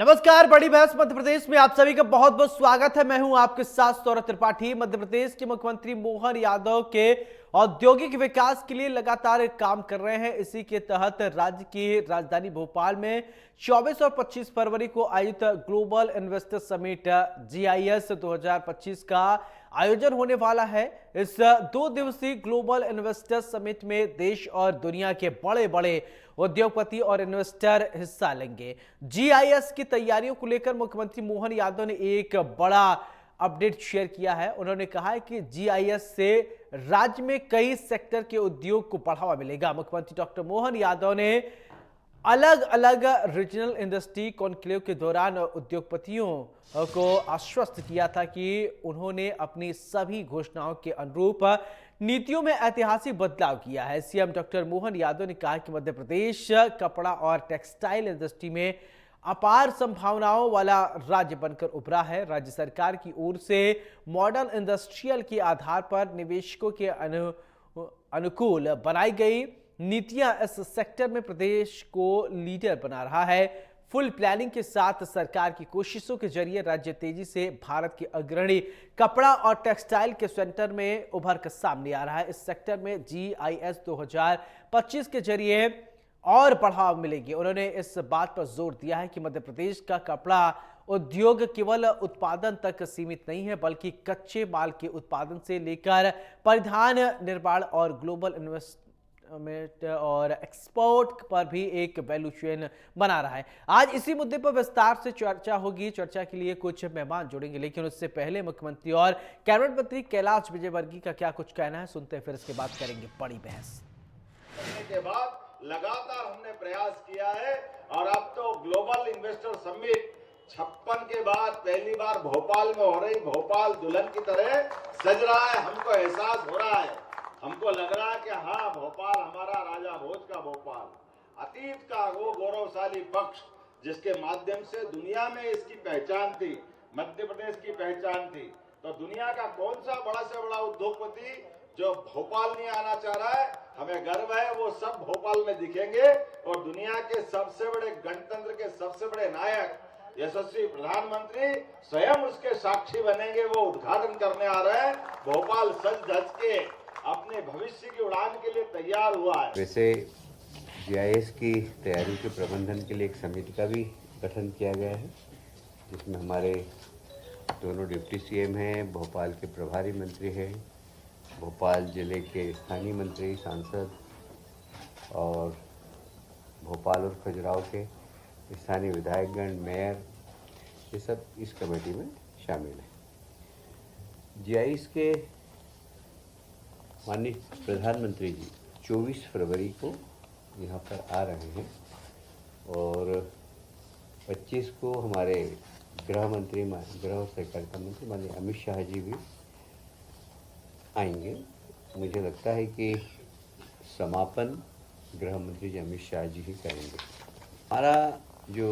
नमस्कार। बड़ी बहस मध्य प्रदेश में आप सभी का बहुत बहुत स्वागत है। मैं हूं आपके साथ सौरभ त्रिपाठी। मध्य प्रदेश के मुख्यमंत्री मोहन यादव के औद्योगिक विकास के लिए लगातार काम कर रहे हैं। इसी के तहत राज्य की राजधानी भोपाल में 24 और 25 फरवरी को आयोजित ग्लोबल इन्वेस्टर समिट GIS 2025 का आयोजन होने वाला है। इस 2 दिवसीय ग्लोबल इन्वेस्टर समिट में देश और दुनिया के बड़े बड़े उद्योगपति और इन्वेस्टर हिस्सा लेंगे। GIS की तैयारियों को लेकर मुख्यमंत्री मोहन यादव ने एक बड़ा अपडेट शेयर किया है। उन्होंने कहा है कि GIS से राज्य में कई सेक्टर के उद्योग को बढ़ावा मिलेगा। मुख्यमंत्री डॉक्टर मोहन यादव ने अलग अलग रीजनल इंडस्ट्री कॉन्क्लेव के दौरान उद्योगपतियों को आश्वस्त किया था कि उन्होंने अपनी सभी घोषणाओं के अनुरूप नीतियों में ऐतिहासिक बदलाव किया है। CM डॉक्टर मोहन यादव ने कहा कि मध्य प्रदेश कपड़ा और टेक्सटाइल इंडस्ट्री में अपार संभावनाओं वाला राज्य बनकर उभरा है। राज्य सरकार की ओर से मॉडल इंडस्ट्रियल के आधार पर निवेशकों के अनुकूल बनाई गई नीतियां इस सेक्टर में प्रदेश को लीडर बना रहा है। फुल प्लानिंग के साथ सरकार की कोशिशों के जरिए राज्य तेजी से भारत के अग्रणी कपड़ा और टेक्सटाइल के सेक्टर में उभर कर सामने आ रहा है। इस सेक्टर में GIS 2025 के जरिए और बढ़ावा मिलेगी। उन्होंने इस बात पर जोर दिया है कि मध्य प्रदेश का कपड़ा उद्योग केवल उत्पादन तक सीमित नहीं है, बल्कि कच्चे माल के उत्पादन से लेकर परिधान, निर्माण और ग्लोबल इन्वेस्टमेंट और एक्सपोर्ट पर भी एक वैल्यू चेन बना रहा है। आज इसी मुद्दे पर विस्तार से चर्चा होगी। चर्चा के लिए कुछ मेहमान जुड़ेंगे, लेकिन उससे पहले मुख्यमंत्री और कैबिनेट मंत्री कैलाश विजयवर्गीय का क्या कुछ कहना है सुनते हैं, फिर इसके बाद करेंगे बड़ी बहस। के बाद लगातार हमने प्रयास किया है और अब तो ग्लोबल इन्वेस्टर समिट 56 के बाद पहली बार भोपाल में हो रही। भोपाल दुल्हन की तरह सज रहा है। हमको एहसास हो रहा है, हमको लग रहा है कि हाँ, भोपाल हमारा राजा भोज का भोपाल, अतीत का वो गौरवशाली पक्ष जिसके माध्यम से दुनिया में इसकी पहचान थी, मध्य प्रदेश की पहचान थी। तो दुनिया का कौन सा बड़ा से बड़ा उद्योगपति जो भोपाल नहीं आना चाह रहा है, हमें गर्व है, वो सब भोपाल में दिखेंगे और दुनिया के सबसे बड़े गणतंत्र के सबसे बड़े नायक यशस्वी प्रधानमंत्री स्वयं उसके साक्षी बनेंगे। वो उद्घाटन करने आ रहे हैं। भोपाल सज धज के अपने भविष्य की उड़ान के लिए तैयार हुआ है। वैसे GIS की तैयारी के प्रबंधन के लिए एक समिति का भी गठन किया गया है, जिसमें हमारे दोनों डिप्टी CM हैं, भोपाल के प्रभारी मंत्री हैं, भोपाल जिले के स्थानीय मंत्री, सांसद और भोपाल और खजुराहो के स्थानीय विधायकगण, मेयर, ये सब इस कमेटी में शामिल हैं। GIS के माननीय प्रधानमंत्री जी 24 फरवरी को यहाँ पर आ रहे हैं और 25 को हमारे गृह मंत्री, गृह और सहकारिता मंत्री माननीय अमित शाह जी भी आएंगे। मुझे लगता है कि समापन गृह मंत्री जी अमित शाह जी ही करेंगे। हमारा जो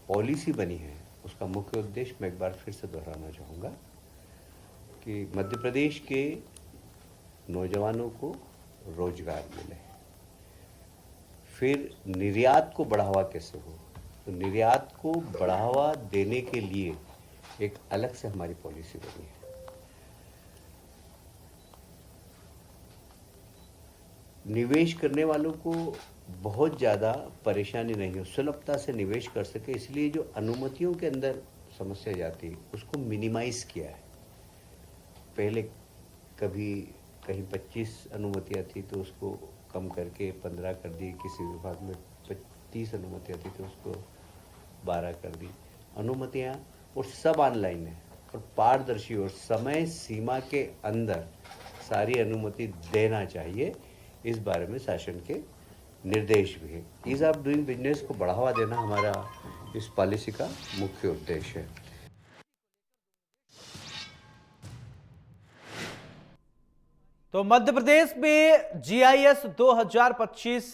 पॉलिसी बनी है उसका मुख्य उद्देश्य मैं एक बार फिर से दोहराना चाहूँगा कि मध्य प्रदेश के नौजवानों को रोजगार मिले। फिर निर्यात को बढ़ावा कैसे हो, तो निर्यात को बढ़ावा देने के लिए एक अलग से हमारी पॉलिसी बनी है। निवेश करने वालों को बहुत ज़्यादा परेशानी नहीं हो, सुलभता से निवेश कर सके, इसलिए जो अनुमतियों के अंदर समस्या जाती है उसको मिनिमाइज किया है। पहले कभी कहीं 25 अनुमतियाँ थी तो उसको कम करके 15 कर दी, किसी विभाग में 30 अनुमतियाँ थी तो उसको 12 कर दी अनुमतियाँ, और सब ऑनलाइन है और पारदर्शी और समय सीमा के अंदर सारी अनुमति देना चाहिए। इस बारे में शासन के निर्देश भी है। ईज ऑफ डूइंग बिजनेस को बढ़ावा देना हमारा इस पॉलिसी का मुख्य उद्देश्य है। तो मध्य प्रदेश में GIS 2025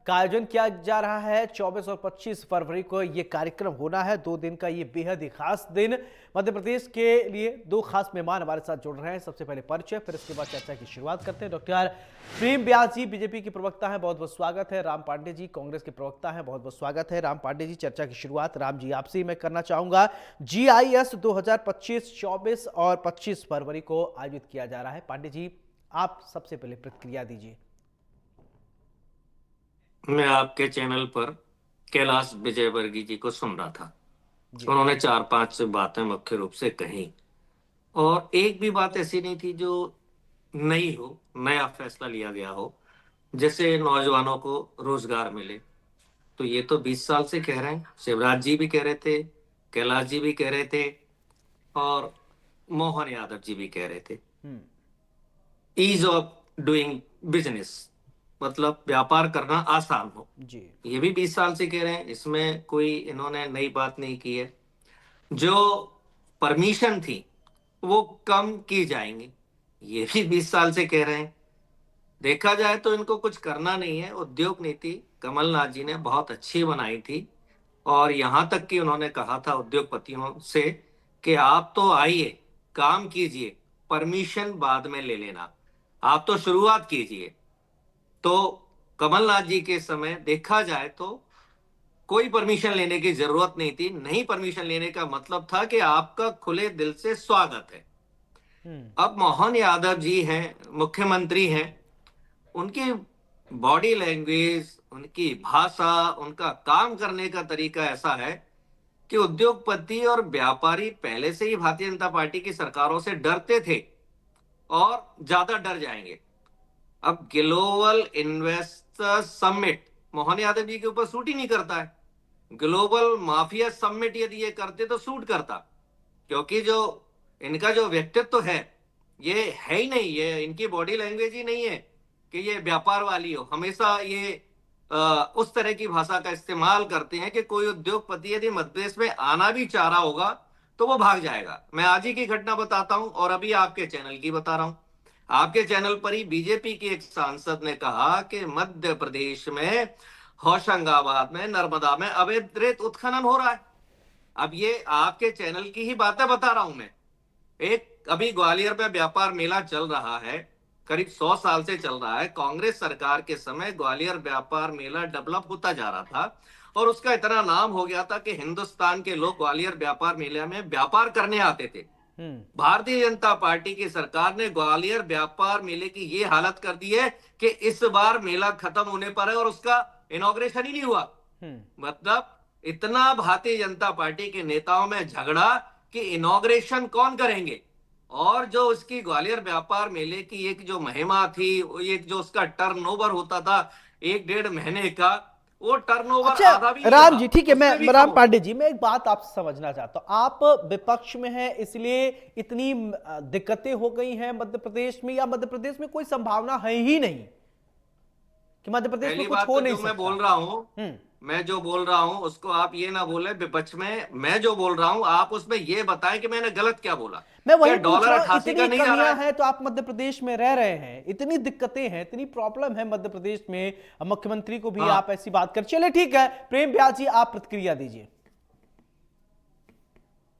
का आयोजन किया जा रहा है। 24 और 25 फरवरी को ये कार्यक्रम होना है। 2 दिन का ये बेहद ही खास दिन मध्य प्रदेश के लिए। 2 खास मेहमान हमारे साथ जुड़ रहे हैं। सबसे पहले परिचय, फिर इसके बाद चर्चा की शुरुआत करते हैं। डॉक्टर प्रेम व्यास जी बीजेपी के प्रवक्ता हैं, बहुत बहुत स्वागत है। राम पांडे जी कांग्रेस के प्रवक्ता हैं, बहुत बहुत स्वागत है। राम पांडे जी, चर्चा की शुरुआत राम जी आपसे ही मैं करना चाहूंगा। GIS 2025 24 और 25 फरवरी को आयोजित किया जा रहा है। पांडे जी, आप सबसे पहले प्रतिक्रिया दीजिए। मैं आपके चैनल पर कैलाश विजयवर्गीय जी को सुन रहा था। उन्होंने 4-5 बातें मुख्य रूप से कही और एक भी बात ऐसी नहीं थी जो नई हो, नया फैसला लिया गया हो, जैसे नौजवानों को रोजगार मिले। तो ये तो 20 साल से कह रहे हैं। शिवराज जी भी कह रहे थे, कैलाश जी भी कह रहे थे और मोहन यादव जी भी कह रहे थे। ईज ऑफ डूइंग बिजनेस, मतलब व्यापार करना आसान हो जी। ये भी 20 साल से कह रहे हैं। इसमें कोई इन्होंने नई बात नहीं की है। जो परमिशन थी वो कम की जाएंगी, ये भी 20 साल से कह रहे हैं। देखा जाए तो इनको कुछ करना नहीं है। उद्योग नीति कमलनाथ जी ने बहुत अच्छी बनाई थी और यहां तक कि उन्होंने कहा था उद्योगपतियों से कि आप तो आइए, काम कीजिए, परमिशन बाद में ले लेना, आप तो शुरुआत कीजिए। तो कमलनाथ जी के समय देखा जाए तो कोई परमिशन लेने की जरूरत नहीं थी। नहीं परमिशन लेने का मतलब था कि आपका खुले दिल से स्वागत है। अब मोहन यादव जी हैं, मुख्यमंत्री हैं, उनकी बॉडी लैंग्वेज, उनकी भाषा, उनका काम करने का तरीका ऐसा है कि उद्योगपति और व्यापारी पहले से ही भारतीय जनता पार्टी की सरकारों से डरते थे और ज्यादा डर जाएंगे। अब global investor summit Mohan Yadav ji के ऊपर सूट ही नहीं करता है। ग्लोबल माफिया समिट यदि ये करते तो सूट करता, क्योंकि जो इनका जो व्यक्तित्व है ये है ही नहीं, ये इनकी बॉडी लैंग्वेज ही नहीं है कि ये व्यापार वाली हो। हमेशा ये उस तरह की भाषा का इस्तेमाल करते हैं कि कोई उद्योगपति यदि मध्य प्रदेश में आना भी चाह रहा होगा तो वो भाग जाएगा। मैं आज ही की घटना बताता हूं और अभी आपके चैनल की बता रहा हूं। आपके चैनल पर ही बीजेपी की एक सांसद ने कहा कि मध्य प्रदेश में होशंगाबाद में, नर्मदा में अवैध रेत उत्खनन हो रहा है। अब ये आपके चैनल की ही बातें बता रहा हूं मैं। एक अभी ग्वालियर में व्यापार मेला चल रहा है, करीब 100 साल से चल रहा है। कांग्रेस सरकार के समय ग्वालियर व्यापार मेला डेवलप होता जा रहा था और उसका इतना नाम हो गया था कि हिंदुस्तान के लोग ग्वालियर व्यापार मेले में व्यापार करने आते थे। भारतीय जनता पार्टी की सरकार ने ग्वालियर व्यापार मेले की ये हालत कर दी है कि इस बार मेला खत्म होने पर है और उसका इनॉग्रेशन ही नहीं हुआ। मतलब इतना भारतीय जनता पार्टी के नेताओं में झगड़ा कि इनॉग्रेशन कौन करेंगे। और जो उसकी ग्वालियर व्यापार मेले की एक जो महिमा थी, एक जो उसका टर्नओवर होता था 1-1.5 महीने का, वो टर्नओवर अच्छा, आधा भी राम जी ठीक है, उससे भी मैं राम कम। पांडे जी, मैं एक बात आपसे समझना चाहता हूं। आप विपक्ष में हैं इसलिए इतनी दिक्कतें हो गई हैं मध्य प्रदेश में, या मध्य प्रदेश में कोई संभावना है ही नहीं कि मध्य प्रदेश में पहली कुछ बात हो तो नहीं जो मैं सकता? बोल रहा हूं, मैं जो बोल रहा हूं उसको आप ये ना बोले विपक्ष में। मैं जो बोल रहा हूं आप उसमें ये बताएं कि मैंने गलत क्या बोला। मैं वही क्या पूछ डॉलर रहा हूं, 88 का इतनी नहीं जा रहा कमियां है? हैं तो आप मध्य प्रदेश में रह रहे हैं, इतनी दिक्कतें हैं, इतनी प्रॉब्लम है मध्य प्रदेश में, मुख्यमंत्री को भी हाँ। आप ऐसी बात कर। चलिए ठीक है, प्रेम व्यास जी आप प्रतिक्रिया दीजिए।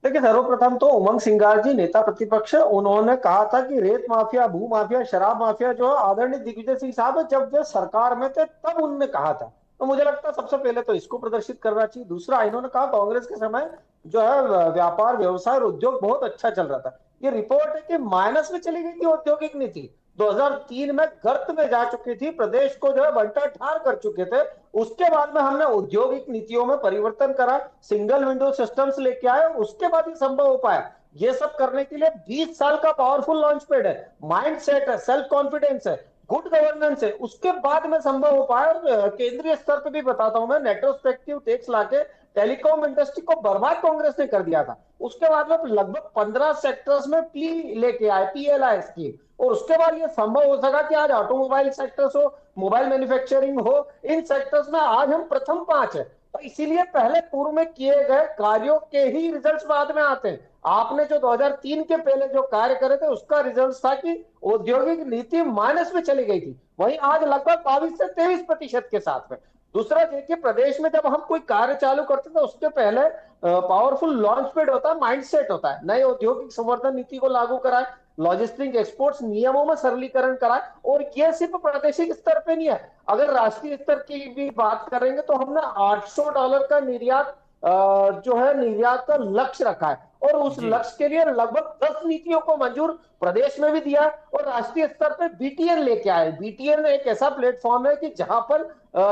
देखिए, सर्वप्रथम तो उमंग सिंगार जी नेता प्रतिपक्ष, उन्होंने कहा था कि रेत माफिया, भू माफिया, शराब माफिया जो है आदरणीय दिग्विजय सिंह साहब जब वे सरकार में थे तब उन्होंने कहा था। तो मुझे लगता है सबसे पहले तो इसको प्रदर्शित करना चाहिए। दूसरा, इन्होंने कहा कांग्रेस के समय जो है व्यापार, व्यवसाय और उद्योग बहुत अच्छा चल रहा था। ये रिपोर्ट है कि माइनस में चली गई थी औद्योगिक नीति, 2003 में गर्त में जा चुकी थी, प्रदेश को जो है बंटा ठार कर चुके थे। उसके बाद में हमने औद्योगिक नीतियों में परिवर्तन करा, सिंगल विंडो सिस्टम्स लेके आए, उसके बाद ही संभव हो पाया। ये सब करने के लिए 20 साल का पावरफुल लॉन्च पैड है, माइंड सेट है, सेल्फ कॉन्फिडेंस है, गुड गवर्नेंस है, उसके बाद में संभव हो पाया। और केंद्रीय स्तर पर भी बताता हूं मैं, रेट्रोस्पेक्टिव टैक्स लाके टेलीकॉम इंडस्ट्री को बर्बाद कांग्रेस ने कर दिया था। उसके बाद में लगभग 15 सेक्टर्स में पी लेके आए, PLI स्कीम, और उसके बाद ये संभव हो सका कि आज ऑटोमोबाइल सेक्टर्स हो, मोबाइल मैन्युफैक्चरिंग हो, इन सेक्टर्स में आज हम प्रथम 5 है। तो इसीलिए पहले पूर्व में किए गए कार्यों के ही रिजल्ट्स बाद में आते हैं। आपने जो 2003 के पहले जो कार्य करे थे उसका रिजल्ट था कि औद्योगिक नीति माइनस में चली गई थी, वहीं आज लगभग 22 से 23% के साथ में। दूसरा देखिए, प्रदेश में जब हम कोई कार्य चालू करते थे उसके पहले पावरफुल लॉन्च पैड होता है, माइंडसेट होता है, नए औद्योगिक संवर्धन नीति को लागू कराए, लॉजिस्टिक एक्सपोर्ट्स नियमों में सरलीकरण कराए। और ये सिर्फ प्रादेशिक स्तर पे नहीं है, अगर राष्ट्रीय स्तर की भी बात करेंगे तो हमने $800 का निर्यात जो है निर्यात का लक्ष्य रखा है, और उस जी। लक्ष्य के लिए लगभग 10 नीतियों को मंजूर प्रदेश में भी दिया है, और राष्ट्रीय स्तर पे बीटीएन लेके आए। बीटीएन एक ऐसा प्लेटफॉर्म है कि जहां पर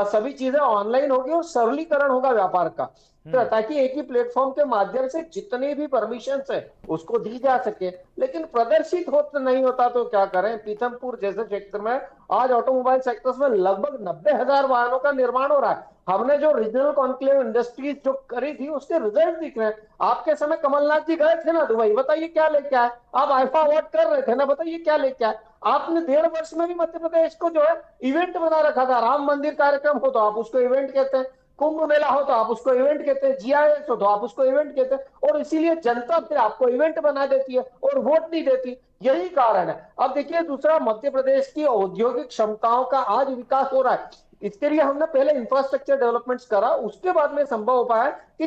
सभी चीजें ऑनलाइन होगी और सरलीकरण होगा व्यापार का, ताकि एक ही प्लेटफॉर्म के माध्यम से जितनी भी परमिशन है उसको दी जा सके। लेकिन प्रदर्शित होता नहीं होता तो क्या करें। पीथमपुर जैसे क्षेत्र में आज ऑटोमोबाइल सेक्टर्स में लगभग 90,000 वाहनों का निर्माण हो रहा है। हमने जो रीजनल कॉन्क्लेव इंडस्ट्रीज जो करी थी उसके रिजल्ट दिख रहे हैं। आपके समय कमलनाथ जी गए थे ना दुबई, बताइए क्या लेके आए। आप आईफा अवार्ड कर रहे थे ना, बताइए क्या लेके आए। आपने 1.5 वर्ष में भी मध्य प्रदेश को जो है इवेंट बना रखा था। राम मंदिर कार्यक्रम हो तो आप उसको इवेंट कहते हैं, कुंभ मेला हो तो आप उसको इवेंट कहते हैं, जीआईएस हो तो आप उसको इवेंट कहते हैं, और इसीलिए जनता फिर आपको इवेंट बना देती है और वोट नहीं देती। यही कारण है। अब देखिए, दूसरा, मध्य प्रदेश की औद्योगिक क्षमताओं का आज विकास हो रहा है। इसके लिए हमने पहले इंफ्रास्ट्रक्चर डेवलपमेंट्स करा, उसके बाद में संभव हो पाया कि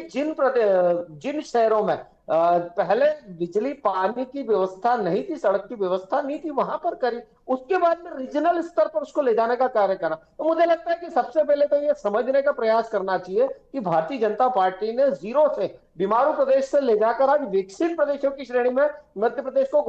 जिन शहरों में पहले बिजली पानी की व्यवस्था नहीं थी, सड़क की व्यवस्था नहीं थी, वहां पर करी। उसके बाद में रीजनल स्तर पर उसको ले जाने का कार्य करा। तो मुझे लगता है कि सबसे पहले तो ये समझने का प्रयास करना चाहिए कि भारतीय जनता पार्टी ने जीरो से, बीमारू प्रदेश से ले जाकर आज विकसित प्रदेशों की श्रेणी में मध्य प्रदेश को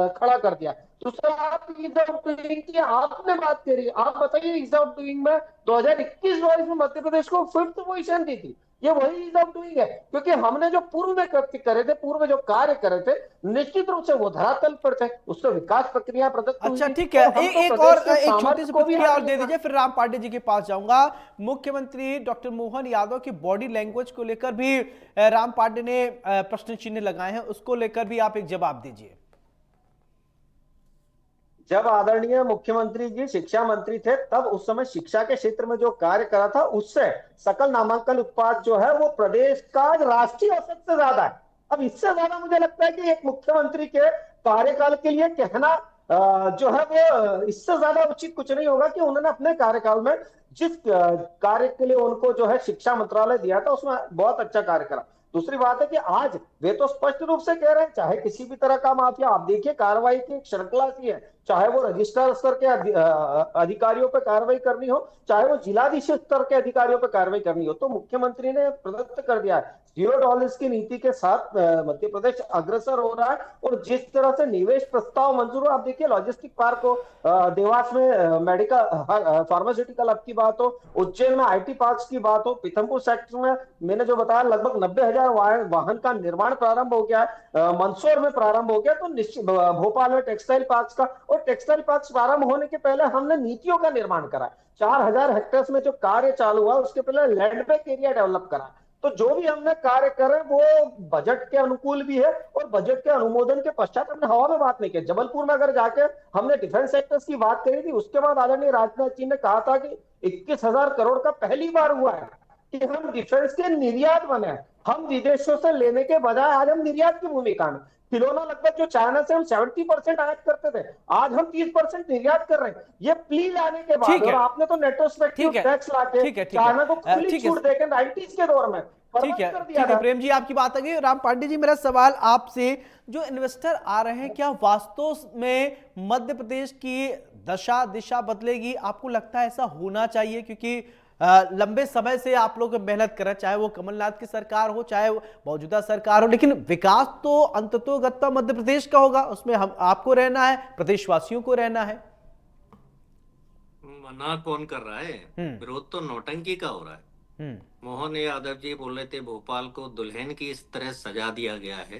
खड़ा कर दिया। दूसरा, आप ईज ऑफ डूइंग की आपने बात करी, आप बताइए ईज ऑफ डूइंग में 2021-22 में मध्य प्रदेश को 5th पोजीशन दी थी। ये वही ईज ऑफ डूइंग है, क्योंकि हमने जो पूर्व में करे थे, पूर्व में जो कार्य करे थे, निश्चित रूप से वो धरातल पर थे, उससे विकास प्रक्रिया प्रदत्त हुई अच्छा थी। ठीक है, और हम तो एक प्रदेश और के एक छोटी सामर्थ्य सी को भी प्रतिक्रिया और हाथ दे लगा- दीजिए, फिर राम पांडे जी के पास जाऊंगा। मुख्यमंत्री डॉक्टर मोहन यादव की बॉडी लैंग्वेज को लेकर भी राम पांडे ने प्रश्न चिन्ह लगाए हैं, उसको लेकर भी आप एक जवाब दीजिए। जब आदरणीय मुख्यमंत्री जी शिक्षा मंत्री थे, तब उस समय शिक्षा के क्षेत्र में जो कार्य करा था, उससे सकल नामांकन उत्पाद जो है वो प्रदेश का आज राष्ट्रीय औसत से ज्यादा है। अब इससे ज्यादा मुझे लगता है कि एक मुख्यमंत्री के कार्यकाल के लिए कहना जो है वो इससे ज्यादा उचित कुछ नहीं होगा कि उन्होंने अपने कार्यकाल में जिस कार्य के लिए उनको जो है शिक्षा मंत्रालय दिया था उसमें बहुत अच्छा कार्य करा। दूसरी बात है कि आज वे तो स्पष्ट रूप से कह रहे हैं, चाहे किसी भी तरह का माफिया, आप देखिए कार्रवाई की एक श्रृंखला सी है, चाहे वो रजिस्ट्रार स्तर के अधिकारियों पर कार्रवाई करनी हो, चाहे वो जिलाधीश स्तर के अधिकारियों पर कार्रवाई करनी हो, तो मुख्यमंत्री ने प्रदत्त कर दिया है। $0 की नीति के साथ मध्य प्रदेश अग्रसर हो रहा है। और जिस तरह से निवेश प्रस्ताव मंजूर हो, आप देखिए लॉजिस्टिक पार्क हो, देवास में मेडिकल फार्मास्यूटिकल हब की बात हो, उज्जैन में आईटी पार्क की बात हो, पीथमपुर सेक्टर में मैंने जो बताया लगभग 90,000 वाहन का निर्माण प्रारंभ हो गया है, मंदसौर में प्रारंभ हो गया, तो निश्चित भोपाल में टेक्सटाइल पार्क का, और टेक्सटाइल पार्क प्रारंभ होने के पहले हमने नीतियों का निर्माण करा। 4,000 हेक्टेयर में जो कार्य चालू हुआ उसके पहले लैंड बैंक एरिया डेवलप करा। तो जो भी हमने कार्य करे वो बजट के अनुकूल भी है, और बजट के अनुमोदन के पश्चात हमने हवा में बात नहीं की। जबलपुर में अगर जाके हमने डिफेंस सेक्टर्स की बात करी थी, उसके बाद आदरणीय राजनाथ जी ने कहा था कि 21,000 करोड़ का पहली बार हुआ है कि हम डिफेंस के निर्यात बने। हम विदेशों से लेने के बजाय आज हम निर्यात की भूमिका में, खिलौना लगभग जो चाइना से हम 70% आयात करते थे, आज हम 30% निर्यात कर रहे हैं। ये प्ली लाने के बाद, ठीक है, और आपने तो नेट्रोस्पेक्टिव ठीक है, टैक्स लाके ठीक है, ठीक चाइना को है, खुली ठीक है, छूट देकर 90s के दौर में ठीक है, कर दिया ठीक है था। प्रेम जी, आपकी बात आ गई। राम पांडे जी, मेरा सवाल आपसे, जो इन्वेस्टर आ रहे हैं, क्या वास्तव में मध्य प्रदेश की दशा दिशा बदलेगी? आपको लगता है ऐसा होना चाहिए? क्योंकि लंबे समय से आप लोग मेहनत कर रहे हैं, चाहे वो कमलनाथ की सरकार हो, चाहे वो मौजूदा सरकार हो, लेकिन विकास तो अंततोगत्वा मध्य प्रदेश का होगा, उसमें हम आपको रहना है, प्रदेशवासियों को रहना है। मना कौन कर रहा है? विरोध तो नौटंकी का हो रहा है। मोहन यादव जी बोल रहे थे भोपाल को दुल्हन की इस तरह सजा दिया गया है।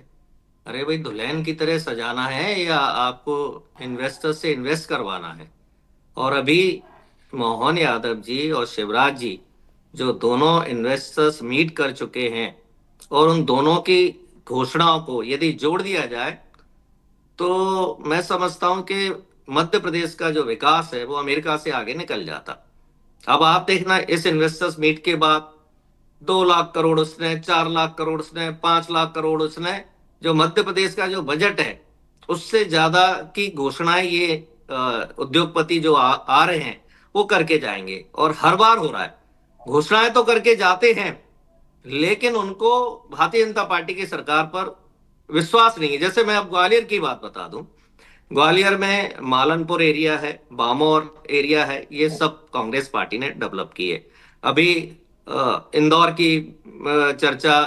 अरे भाई, दुल्हन की तरह सजाना है या आपको इन्वेस्टर से इन्वेस्ट करवाना है? और अभी मोहन यादव जी और शिवराज जी जो दोनों इन्वेस्टर्स मीट कर चुके हैं, और उन दोनों की घोषणाओं को यदि जोड़ दिया जाए तो मैं समझता हूं कि मध्य प्रदेश का जो विकास है वो अमेरिका से आगे निकल जाता। अब आप देखना, इस इन्वेस्टर्स मीट के बाद 2 लाख करोड़ उसने, 4 लाख करोड़ उसने, 5 लाख करोड़ उसने, जो मध्य प्रदेश का जो बजट है उससे ज्यादा की घोषणाएं ये उद्योगपति जो आ रहे हैं वो करके जाएंगे। और हर बार हो रहा है। घोषणाएं तो करके जाते हैं, लेकिन उनको भारतीय जनता पार्टी की सरकार पर विश्वास नहीं है। जैसे मैं अब ग्वालियर की बात बता दूं, ग्वालियर में मालनपुर एरिया है, बामोर एरिया है, ये सब कांग्रेस पार्टी ने डेवलप किए। अभी इंदौर की चर्चा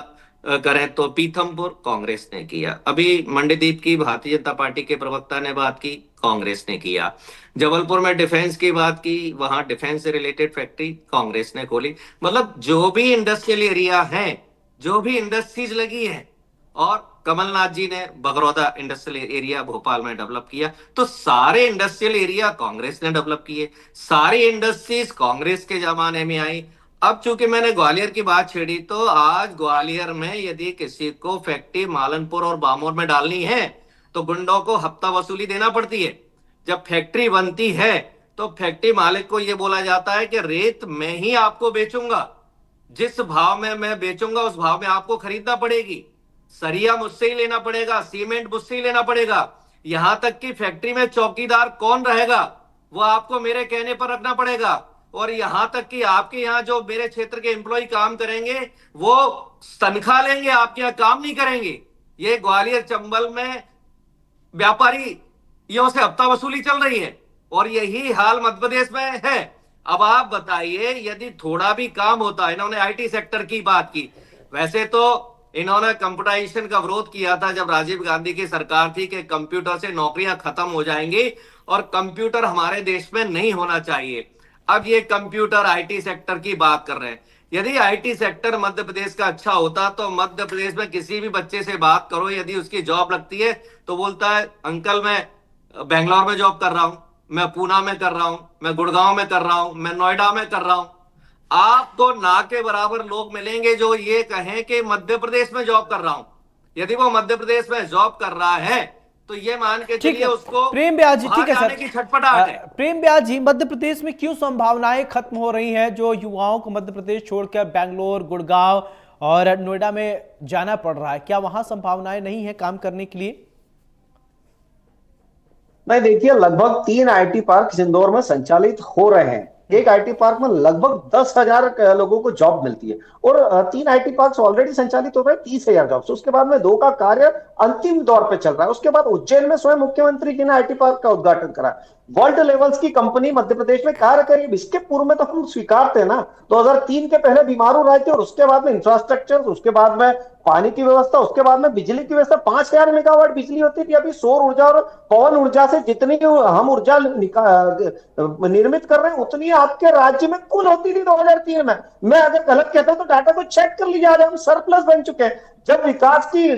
करें तो पीथमपुर कांग्रेस ने किया। अभी मंडीदीप की भारतीय जनता पार्टी के प्रवक्ता ने बात की, कांग्रेस ने किया। जबलपुर में डिफेंस की बात की, वहां डिफेंस से रिलेटेड फैक्ट्री कांग्रेस ने खोली। मतलब जो भी इंडस्ट्रियल एरिया है, जो भी इंडस्ट्रीज लगी है, और कमलनाथ जी ने बगरौदा इंडस्ट्रियल एरिया भोपाल में डेवलप किया, तो सारे इंडस्ट्रियल एरिया कांग्रेस ने डेवलप किए, सारी इंडस्ट्रीज कांग्रेस के जमाने में आई। अब चूंकि मैंने ग्वालियर की बात छेड़ी, तो आज ग्वालियर में यदि किसी को फैक्ट्री मालनपुर और बामोर में डालनी है तो गुंडों को हफ्ता वसूली देना पड़ती है। जब फैक्ट्री बनती है तो फैक्ट्री मालिक को यह बोला जाता है कि रेत मैं ही आपको बेचूंगा, जिस भाव में मैं बेचूंगा उस भाव में आपको खरीदना पड़ेगी, सरिया मुझसे ही लेना पड़ेगा, सीमेंट मुझसे ही लेना पड़ेगा, यहां तक कि फैक्ट्री में चौकीदार कौन रहेगा वो आपको मेरे कहने पर रखना पड़ेगा, और यहां तक कि आपके यहाँ जो मेरे क्षेत्र के एम्प्लॉय काम करेंगे वो तनख्वाह लेंगे, आपके यहाँ काम नहीं करेंगे। ये ग्वालियर चंबल में व्यापारियों से हफ्ता वसूली चल रही है, और यही हाल मध्य प्रदेश में है। अब आप बताइए, यदि थोड़ा भी काम होता है, इन्होंने आईटी सेक्टर की बात की, वैसे तो इन्होंने कंप्यूटराइजेशन का विरोध किया था जब राजीव गांधी की सरकार थी कि कंप्यूटर से नौकरियां खत्म हो जाएंगी और कंप्यूटर हमारे देश में नहीं होना चाहिए। अब ये कंप्यूटर आईटी सेक्टर की बात कर रहे हैं। यदि आईटी सेक्टर मध्य प्रदेश का अच्छा होता तो मध्य प्रदेश में किसी भी बच्चे से बात करो, यदि उसकी जॉब लगती है तो बोलता है अंकल मैं बेंगलोर में जॉब कर रहा हूं, मैं पूना में कर रहा हूं, मैं गुड़गांव में कर रहा हूं, मैं नोएडा में कर रहा हूं। आपको ना के बराबर लोग मिलेंगे जो ये कहें कि मध्य प्रदेश में जॉब कर रहा हूं। यदि वो मध्य प्रदेश में जॉब कर रहा है तो ये मान के ठीक चलिए है उसको प्रेम ब्याज जी, ठीक है जाने सर, की छटपटाहट है। प्रेम ब्याज जी, मध्य प्रदेश में क्यों संभावनाएं खत्म हो रही हैं जो युवाओं को मध्य प्रदेश छोड़कर बेंगलोर, गुड़गांव और नोएडा में जाना पड़ रहा है? क्या वहां संभावनाएं नहीं है काम करने के लिए? नहीं, देखिए, लगभग 3 आईटी पार्क इंदौर में संचालित हो रहे हैं। एक आईटी पार्क में लगभग 10,000 लोगों को जॉब मिलती है, और 3 आईटी पार्क ऑलरेडी संचालित हो रहे हैं, 30,000 जॉब्स। उसके बाद में 2 का कार्य अंतिम दौर पे चल रहा है। उसके बाद उज्जैन में स्वयं मुख्यमंत्री जी ने आईटी पार्क का उद्घाटन करा। वर्ल्ड लेवल्स की कंपनी मध्य प्रदेश में कार्य करी। इसके पूर्व में तो हम स्वीकारते ना, 2003 के पहले बीमारू राज्य, और उसके बाद में इंफ्रास्ट्रक्चर, उसके बाद में पानी की व्यवस्था, उसके बाद में बिजली की व्यवस्था। 5,000 मेगावाट बिजली होती थी। अभी सौर ऊर्जा और पवन ऊर्जा से जितनी हम ऊर्जा निर्मित कर रहे हैं उतनी आपके राज्य में कुल होती थी 2003 में। मैं अगर गलत कहता हूं तो डाटा को चेक कर लीजिए, आज हम सरप्लस बन चुके हैं। जब विकास की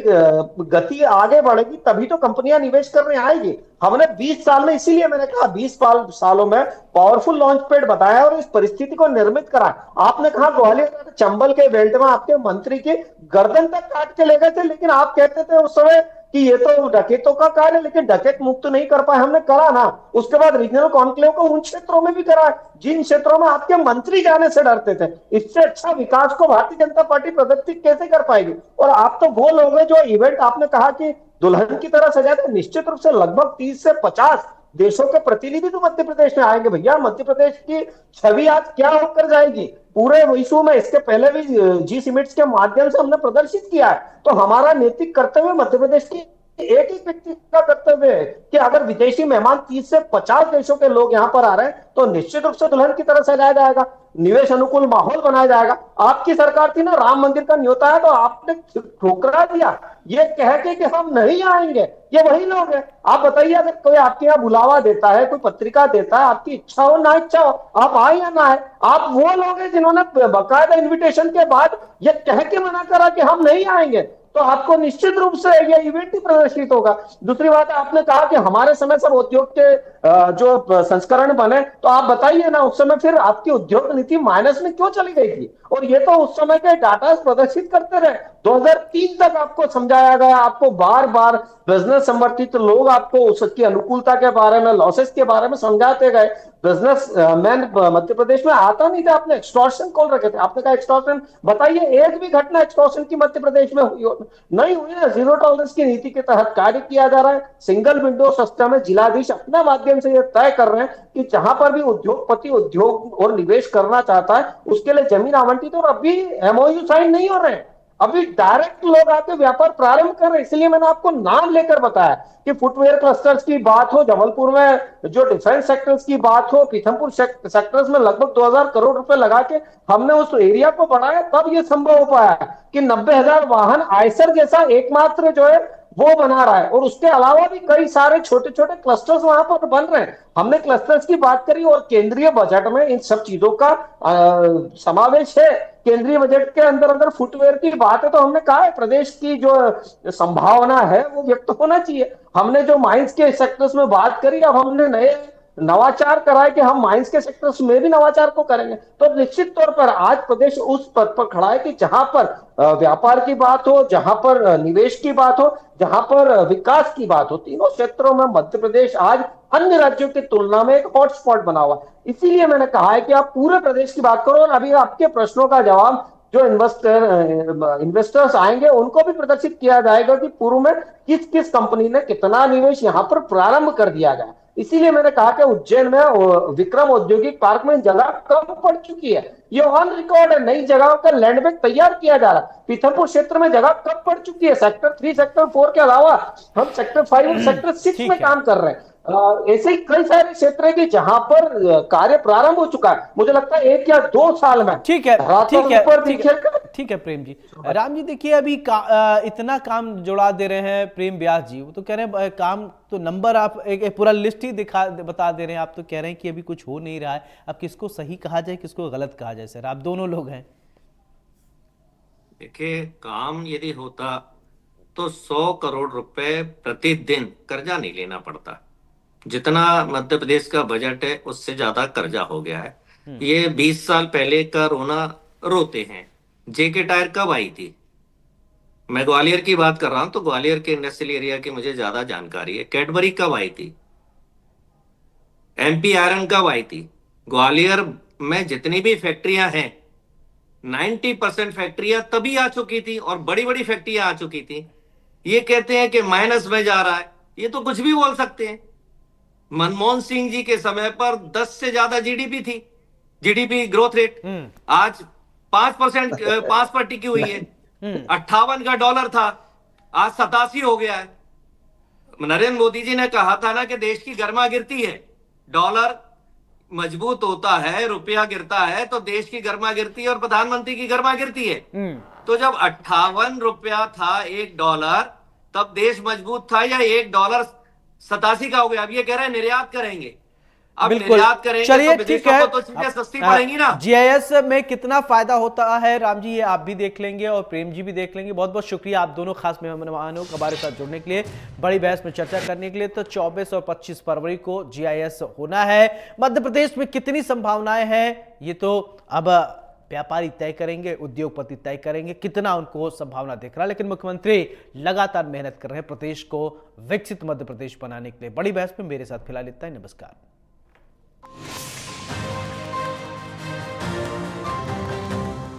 गति आगे बढ़ेगी तभी तो कंपनियां निवेश करने आएगी। हमने 20 साल में, इसीलिए मैंने कहा 20 सालों में पावरफुल लॉन्च पैड बताया और इस परिस्थिति को निर्मित करा। आपने कहा ग्वालियर चंबल के बेल्ट में आपके मंत्री की गर्दन तक काट के ले गए थे, लेकिन आप कहते थे उस समय कि ये तो डकैतों का कार्य है, लेकिन डकैत मुक्त नहीं कर पाए। हमने करा ना। उसके बाद रीजनल कॉन्क्लेव को उन क्षेत्रों में भी करा जिन क्षेत्रों में आपके मंत्री जाने से डरते थे। इससे अच्छा विकास को भारतीय जनता पार्टी प्रगति कैसे कर पाएगी? और आप तो वो लोग हैं जो इवेंट आपने कहा कि दुल्हन की तरह सजाते, निश्चित रूप से लगभग 30 से 50 देशों के प्रतिनिधि तो मध्य प्रदेश में आएंगे। भैया, मध्य प्रदेश की छवि आज क्या होकर जाएगी पूरे विश्व में? इसके पहले भी जी समिट्स के माध्यम से हमने प्रदर्शित किया है। तो हमारा नैतिक कर्तव्य मध्य प्रदेश की एक ही व्यक्ति का कर्तव्य है कि अगर विदेशी मेहमान 30 से 50 देशों के लोग यहाँ पर आ रहे हैं तो निश्चित रूप से दुल्हन की तरह सजाया जाएगा, निवेश अनुकूल माहौल बनाया जाएगा। आपकी सरकार थी ना, राम मंदिर का न्योता है तो आपने ठुकरा दिया ये कह के कि हम नहीं आएंगे। ये वही लोग हैं। आप बताइए, अगर कोई आपके यहाँ बुलावा देता है, कोई पत्रिका देता है, आपकी इच्छा हो ना इच्छा हो, आप आए या ना आए, आप वो लोग हैं जिन्होंने बाकायदा इन्विटेशन के बाद ये कह के मना करा कि हम नहीं आएंगे। तो आपको निश्चित रूप से ये इवेंट ही प्रदर्शित होगा। दूसरी बात है, आपने कहा कि हमारे समय सब उद्योग के जो संस्करण बने, तो आप बताइए ना उस समय फिर आपकी उद्योग नीति माइनस में क्यों चली गई थी? और ये तो उस समय के डाटा प्रदर्शित करते रहे। 2003 तक आपको समझाया गया, आपको बार बार बिजनेस समर्थित लोग आपको उसकी अनुकूलता के बारे में, लॉसेस के बारे में समझाते गए। बिजनेस मैन मध्य प्रदेश में आता नहीं था। आपने एक्सटॉर्शन कॉल रखे थे, आपने कहा एक्सटॉर्शन बताइए, एक भी घटना एक्सटॉर्शन की मध्य प्रदेश में नहीं हुई ना। जीरो टॉलरेंस की नीति के तहत कार्य किया जा रहा है। सिंगल विंडो सिस्टम में जिलाधीश अपने माध्यम से यह तय कर रहे हैं कि जहां पर भी उद्योगपति उद्योग और निवेश करना चाहता है उसके लिए जमीन आवंटित, और अभी एमओयू साइन नहीं हो रहे हैं, अभी डायरेक्ट लोग आके व्यापार प्रारंभ कर रहे हैं। इसलिए मैंने आपको नाम लेकर बताया कि फुटवेयर क्लस्टर्स की बात हो, जबलपुर में जो डिफेंस सेक्टर्स की बात हो, पीथमपुर सेक्टर्स में लगभग 2000 करोड़ रुपए लगा के हमने उस एरिया को बढ़ाया, तब ये संभव हो पाया कि 90,000 वाहन आयसर जैसा एकमात्र जो है वो बना रहा है। और उसके अलावा भी कई सारे छोटे छोटे क्लस्टर्स वहां पर बन रहे हैं। हमने क्लस्टर्स की बात करी और केंद्रीय बजट में इन सब चीजों का समावेश है। केंद्रीय बजट के अंदर अगर फुटवेयर की बात है तो हमने कहा है प्रदेश की जो संभावना है वो व्यक्त होना चाहिए। हमने जो माइंस के सेक्टर्स में बात करी, अब हमने नए नवाचार कराए कि हम माइंस के सेक्टर्स में भी नवाचार को करेंगे। तो निश्चित तौर पर आज प्रदेश उस पद पर खड़ा है कि जहां पर व्यापार की बात हो, जहां पर निवेश की बात हो, जहां पर विकास की बात हो, तीनों क्षेत्रों में मध्य प्रदेश आज अन्य राज्यों की तुलना में एक हॉटस्पॉट बना हुआ। इसीलिए मैंने कहा है कि आप पूरे प्रदेश की बात करो और अभी आपके प्रश्नों का जवाब जो इन्वेस्टर्स आएंगे उनको भी प्रदर्शित किया जाएगा कि पूर्व में किस किस कंपनी ने कितना निवेश यहां पर प्रारंभ कर दिया गया। इसीलिए मैंने कहा कि उज्जैन में विक्रम औद्योगिक पार्क में जगह कम पड़ चुकी है, ये ऑन रिकॉर्ड है। नई जगहों का लैंड बैंक तैयार किया जा रहा है। पीथमपुर क्षेत्र में जगह कम पड़ चुकी है। सेक्टर 3 सेक्टर 4 के अलावा हम सेक्टर 5 और सेक्टर 6 में ठीक है। काम कर रहे हैं। ऐसे ही कई सारे क्षेत्र है कि जहां पर कार्य प्रारंभ हो चुका है। मुझे लगता है 1 या 2 साल में ठीक है, धरातल ठीक है, पर ठीक है, दिखेगा। ठीक है प्रेम जी। राम जी देखिए, अभी इतना काम जुड़ा दे रहे हैं प्रेम व्यास जी, वो तो कह रहे हैं काम तो नंबर आप एक पूरा लिस्ट ही बता दे रहे हैं। आप तो कह रहे हैं कि अभी कुछ हो नहीं रहा है। अब किसको सही कहा जाए, किसको गलत कहा जाए? सर, आप दोनों लोग हैं। देखिए, काम यदि होता तो 100 करोड़ रुपए प्रतिदिन कर्जा नहीं लेना पड़ता। जितना मध्य प्रदेश का बजट है उससे ज्यादा कर्जा हो गया है। ये 20 साल पहले का रोना रोते हैं। जेके टायर कब आई थी? मैं ग्वालियर की बात कर रहा हूं तो ग्वालियर के इंडस्ट्रियल एरिया की मुझे ज्यादा जानकारी है। कैडबरी कब आई थी? एमपी आयरन कब आई थी? ग्वालियर में जितनी भी फैक्ट्रियां हैं 90% फैक्ट्रियां तभी आ चुकी थी और बड़ी बड़ी फैक्ट्रियां आ चुकी थी। ये कहते हैं कि माइनस में जा रहा है, ये तो कुछ भी बोल सकते हैं। मनमोहन सिंह जी के समय पर 10 से ज्यादा जीडीपी थी, जीडीपी ग्रोथ रेट। आज 5% 5 पर टिकी हुई है। 58 का डॉलर था, आज 87 हो गया है। नरेंद्र मोदी जी ने कहा था ना कि देश की गर्मा गिरती है, डॉलर मजबूत होता है, रुपया गिरता है तो देश की गर्मा गिरती है और प्रधानमंत्री की गर्मा गिरती है। तो जब 58 रुपया था $1, तब देश मजबूत था या $1 87 का हो गया? अब ये कह रहे हैं निर्यात करेंगे। अब बिल्कुल, निर्यात करेंगे चलिए तो ठीक विदेशों है। को तो चीजें सस्ती पड़ेंगी ना। जीआईएस में कितना फायदा होता है राम जी, ये आप भी देख लेंगे और प्रेम जी भी देख लेंगे। बहुत बहुत शुक्रिया आप दोनों खास मेहमानों को हमारे साथ जुड़ने के लिए, बड़ी बहस में चर्चा करने के लिए। तो 24 और 25 फरवरी को जीआईएस होना है। मध्य प्रदेश में कितनी संभावनाएं हैं ये तो अब व्यापारी तय करेंगे, उद्योगपति तय करेंगे कितना उनको संभावना दिख रहा है। लेकिन मुख्यमंत्री लगातार मेहनत कर रहे हैं प्रदेश को विकसित मध्य प्रदेश बनाने के लिए। बड़ी बहस में मेरे साथ फिलहाल इतना ही। नमस्कार।